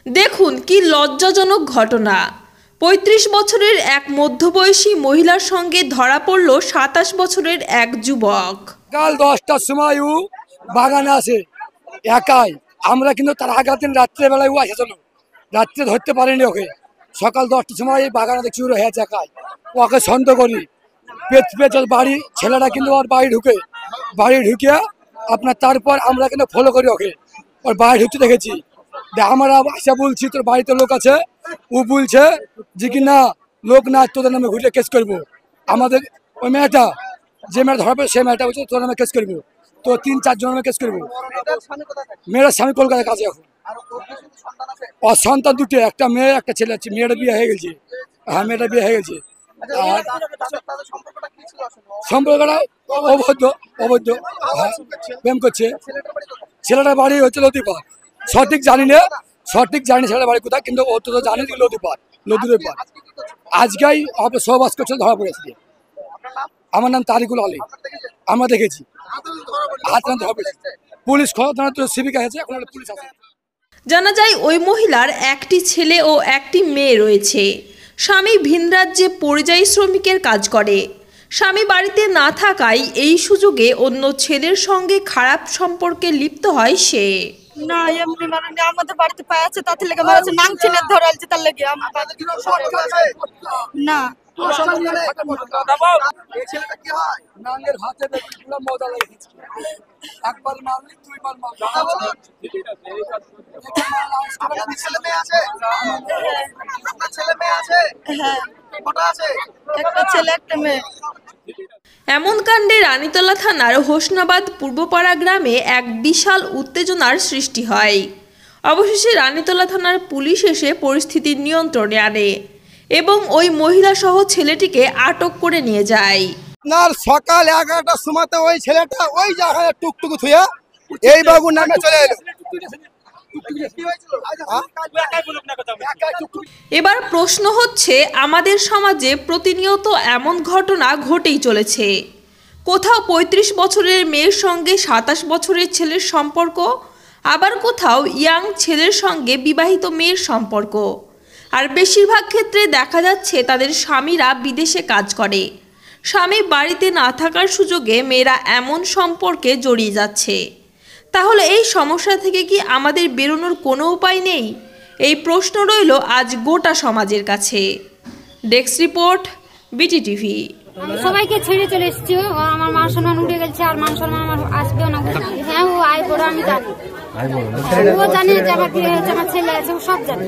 দেখুন কি লজ্জাজনক ঘটনা। ৩৫ বছরের এক মধ্যবয়সী মহিলার সঙ্গে ধরা পড়ল ২৭ বছরের এক যুবক। কাল 10টার সময় ও বাগানে আসে একাই। আমরা কিন্তু তার আগের দিন রাত্রেবেলায় ও এসেছিল, রাত্রে ধরতে পারিনি ওকে। সকাল 10টার সময় এই বাগানে দেখছি ও হয়েছে একাই। ওকে সন্দেহ করি পেঁচ বাড়ি, ছেলেটা কিন্তু ওর বাড়ি ঢুকে আপনার তারপর আমরা কিন্তু ফলো করি ওকে। ওর বাড়ি ঢুকতে দেখেছি, আমরা আসা বলছি তোর বাড়িতে লোক আছে, ও বলছে যে কি না লোক না, তোদের নামে ঘুরে কেস করবো। আমাদের ওই মেয়েটা যে মেয়েটা ধরা পড়ে সেই মেয়েটা বলছে তোর নামে কেস করবো, তো 3-4 জনের নামে কেস করবো। মেয়েটার স্বামী কলকাতায় কাছে এখন। ওর সন্তান দুটো, একটা মেয়ে একটা ছেলে আছে। মেয়েটা বিয়ে হয়ে গেছে। হ্যাঁ, মেয়েটা বিয়ে হয়ে গেছে। সম্পর্কটা অবৈধ প্রেম করছে। ছেলেটার বাড়ি হচ্ছে লতিপাড়, সঠিক জানি ছেলেটার বাড়ি কোথায়, কিন্তু ও তো জানি লতির পাড়। আজকেই সহবাস করছে, ধরা পড়েছে। আমার নাম তারিকুল আলী, আমরা দেখেছি পুলিশ সিভিক আছে, এখন পুলিশ আছে। জানা যায় ওই মহিলার একটি ছেলে ও একটি মেয়ে রয়েছে। স্বামী ভিন রাজ্যে পরিযায়ী শ্রমিকের কাজ করে। স্বামী বাড়িতে না থাকায় এই সুযোগে অন্য ছেলের সঙ্গে খারাপ সম্পর্কে লিপ্ত হয় সে। না এমনি মানে আমাদের বাড়িতে পায় আছে, তাতে লেগে মারা আছে, নাং ছেলে ধরালছে তার লেগে না। একবার মারলি 2 বার মারলি। একটা ছেলে একটা মেয়ে। এমন কাণ্ডে রানীতলা থানার হোসনাবাদ পূর্বপাড়া গ্রামে এক বিশাল উত্তেজনার সৃষ্টি হয়। অবশেষে রানীতলা থানার পুলিশ এসে পরিস্থিতি নিয়ন্ত্রণে আনে এবং ওই মহিলা সহ ছেলেটিকে আটক করে নিয়ে যায়। আপনার সকাল 11টার সময়তে ওই ছেলেটা ওই জায়গায় টুকটুকু থুয়ে এই বাবুর নামে চলে এলো। এবার প্রশ্ন হচ্ছে, আমাদের সমাজে প্রতিনিয়ত এমন ঘটনা ঘটেই চলেছে। কোথাও ৩৫ বছরের মেয়ের সঙ্গে ২৭ বছরের ছেলের সম্পর্ক, আবার কোথাও ইয়াং ছেলের সঙ্গে বিবাহিত মেয়ের সম্পর্ক। আর বেশিরভাগ ক্ষেত্রে দেখা যাচ্ছে তাদের স্বামীরা বিদেশে কাজ করে। স্বামী বাড়িতে না থাকার সুযোগে মেয়েরা এমন সম্পর্কে জড়িয়ে যাচ্ছে। তাহলে এই সমস্যা থেকে কি আমাদের বেরোনোর কোনো উপায় নেই? এই প্রশ্ন রইল আজ গোটা সমাজের কাছে। Desk report, BTTV। আমি সবাইকে ছেড়ে চলে এসেছি। আমার মান সম্মান উঠে গেছে, আর মান সম্মান আমার আসবেও না। হ্যাঁ, ও আয় বড়, আমি জানি, ও জানে যে আমার বিয়ে হয়েছে, আমার ছেলে আছে, ও সব জানে।